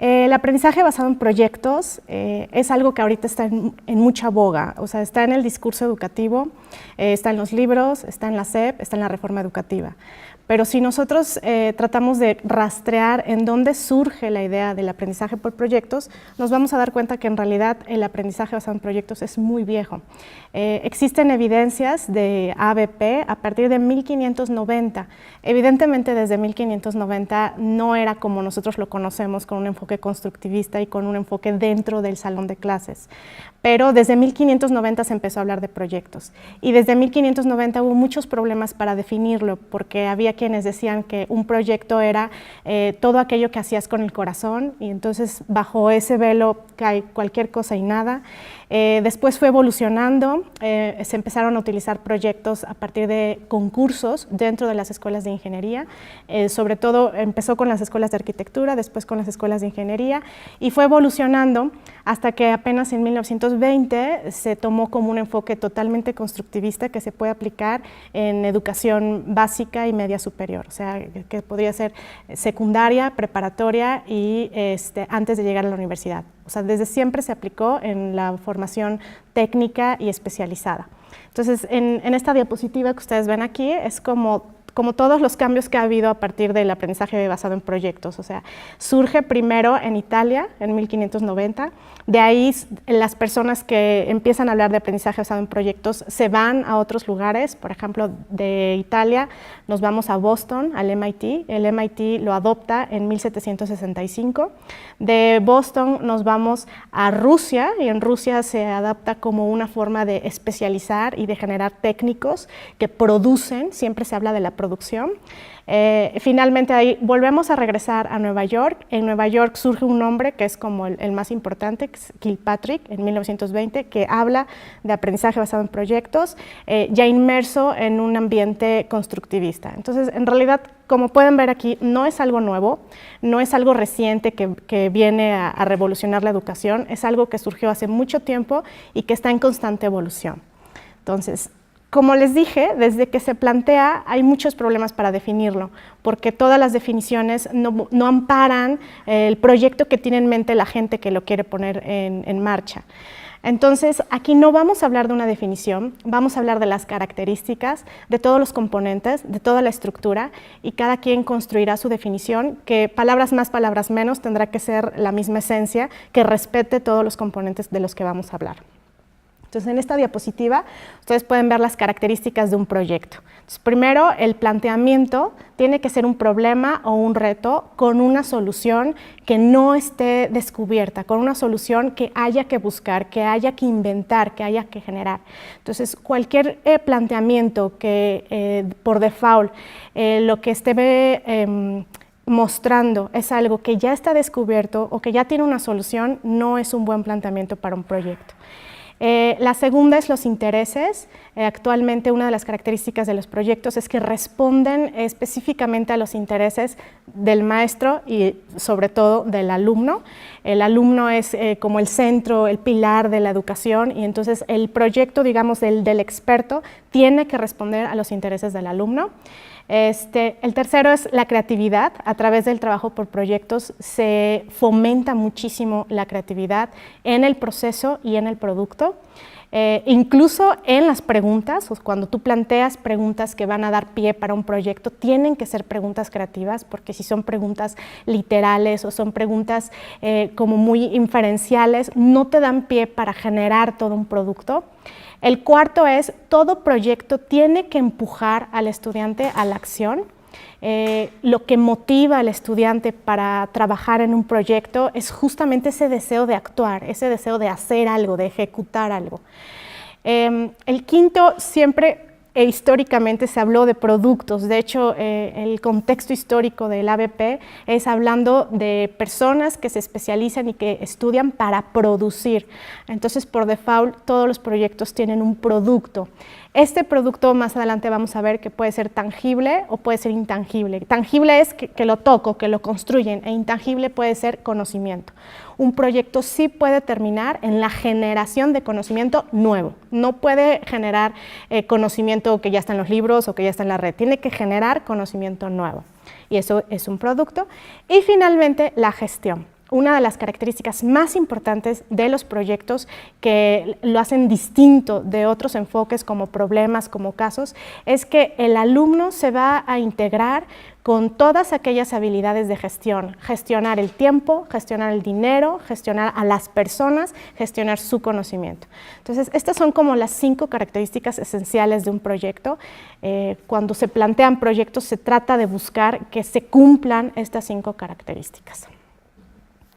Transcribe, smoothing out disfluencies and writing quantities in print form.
El aprendizaje basado en proyectos es algo que ahorita está en mucha boga, o sea, está en el discurso educativo, está en los libros, está en la SEP, está en la reforma educativa. Pero si nosotros tratamos de rastrear en dónde surge la idea del aprendizaje por proyectos, nos vamos a dar cuenta que en realidad el aprendizaje basado en proyectos es muy viejo. Existen evidencias de ABP a partir de 1590. Evidentemente desde 1590 no era como nosotros lo conocemos, con un enfoque constructivista y con un enfoque dentro del salón de clases. Pero desde 1590 se empezó a hablar de proyectos y desde 1590 hubo muchos problemas para definirlo, porque había quienes decían que un proyecto era todo aquello que hacías con el corazón, y entonces bajo ese velo cae cualquier cosa y nada. Después fue evolucionando, se empezaron a utilizar proyectos a partir de concursos dentro de las escuelas de ingeniería, sobre todo empezó con las escuelas de arquitectura, después con las escuelas de ingeniería, y fue evolucionando hasta que apenas en 1920 se tomó como un enfoque totalmente constructivista que se puede aplicar en educación básica y media superior, o sea, que podría ser secundaria, preparatoria y antes de llegar a la universidad. O sea, desde siempre se aplicó en la formación técnica y especializada. Entonces, en esta diapositiva que ustedes ven aquí es como todos los cambios que ha habido a partir del aprendizaje basado en proyectos. O sea, surge primero en Italia, en 1590, de ahí las personas que empiezan a hablar de aprendizaje basado en proyectos se van a otros lugares. Por ejemplo, de Italia nos vamos a Boston, al MIT. El MIT lo adopta en 1765. De Boston nos vamos a Rusia, y en Rusia se adapta como una forma de especializar y de generar técnicos que producen, siempre se habla de la producción. Finalmente ahí volvemos a regresar a Nueva York. En Nueva York surge un hombre que es como el más importante, que es Kilpatrick, en 1920, que habla de aprendizaje basado en proyectos, ya inmerso en un ambiente constructivista. Entonces, en realidad, como pueden ver aquí, no es algo nuevo, no es algo reciente que viene a revolucionar la educación, es algo que surgió hace mucho tiempo y que está en constante evolución. Entonces, como les dije, desde que se plantea hay muchos problemas para definirlo, porque todas las definiciones no amparan el proyecto que tiene en mente la gente que lo quiere poner en marcha. Entonces, aquí no vamos a hablar de una definición, vamos a hablar de las características, de todos los componentes, de toda la estructura, y cada quien construirá su definición, que palabras más, palabras menos, tendrá que ser la misma esencia, que respete todos los componentes de los que vamos a hablar. Entonces, en esta diapositiva, ustedes pueden ver las características de un proyecto. Entonces, primero, el planteamiento tiene que ser un problema o un reto con una solución que no esté descubierta, con una solución que haya que buscar, que haya que inventar, que haya que generar. Entonces, cualquier planteamiento que por default lo que esté mostrando es algo que ya está descubierto o que ya tiene una solución, no es un buen planteamiento para un proyecto. La segunda es los intereses. Actualmente una de las características de los proyectos es que responden específicamente a los intereses del maestro y sobre todo del alumno. El alumno es como el centro, el pilar de la educación, y entonces el proyecto, digamos, del experto tiene que responder a los intereses del alumno. El tercero es la creatividad. A través del trabajo por proyectos se fomenta muchísimo la creatividad en el proceso y en el producto. Incluso en las preguntas, cuando tú planteas preguntas que van a dar pie para un proyecto, tienen que ser preguntas creativas, porque si son preguntas literales o son preguntas como muy inferenciales, no te dan pie para generar todo un producto. El cuarto es, todo proyecto tiene que empujar al estudiante a la acción. Lo que motiva al estudiante para trabajar en un proyecto es justamente ese deseo de actuar, ese deseo de hacer algo, de ejecutar algo. El quinto, siempre históricamente se habló de productos. De hecho, el contexto histórico del ABP es hablando de personas que se especializan y que estudian para producir. Entonces, por default, todos los proyectos tienen un producto. Este producto más adelante vamos a ver que puede ser tangible o puede ser intangible. Tangible es que lo toco, que lo construyen, e intangible puede ser conocimiento. Un proyecto sí puede terminar en la generación de conocimiento nuevo. No puede generar conocimiento que ya está en los libros o que ya está en la red. Tiene que generar conocimiento nuevo. Y eso es un producto. Y finalmente, la gestión. una de las características más importantes de los proyectos que lo hacen distinto de otros enfoques como problemas, como casos, es que el alumno se va a integrar con todas aquellas habilidades de gestión, gestionar el tiempo, gestionar el dinero, gestionar a las personas, gestionar su conocimiento. Entonces, estas son como las 5 características esenciales de un proyecto. Cuando se plantean proyectos, se trata de buscar que se cumplan estas 5 características.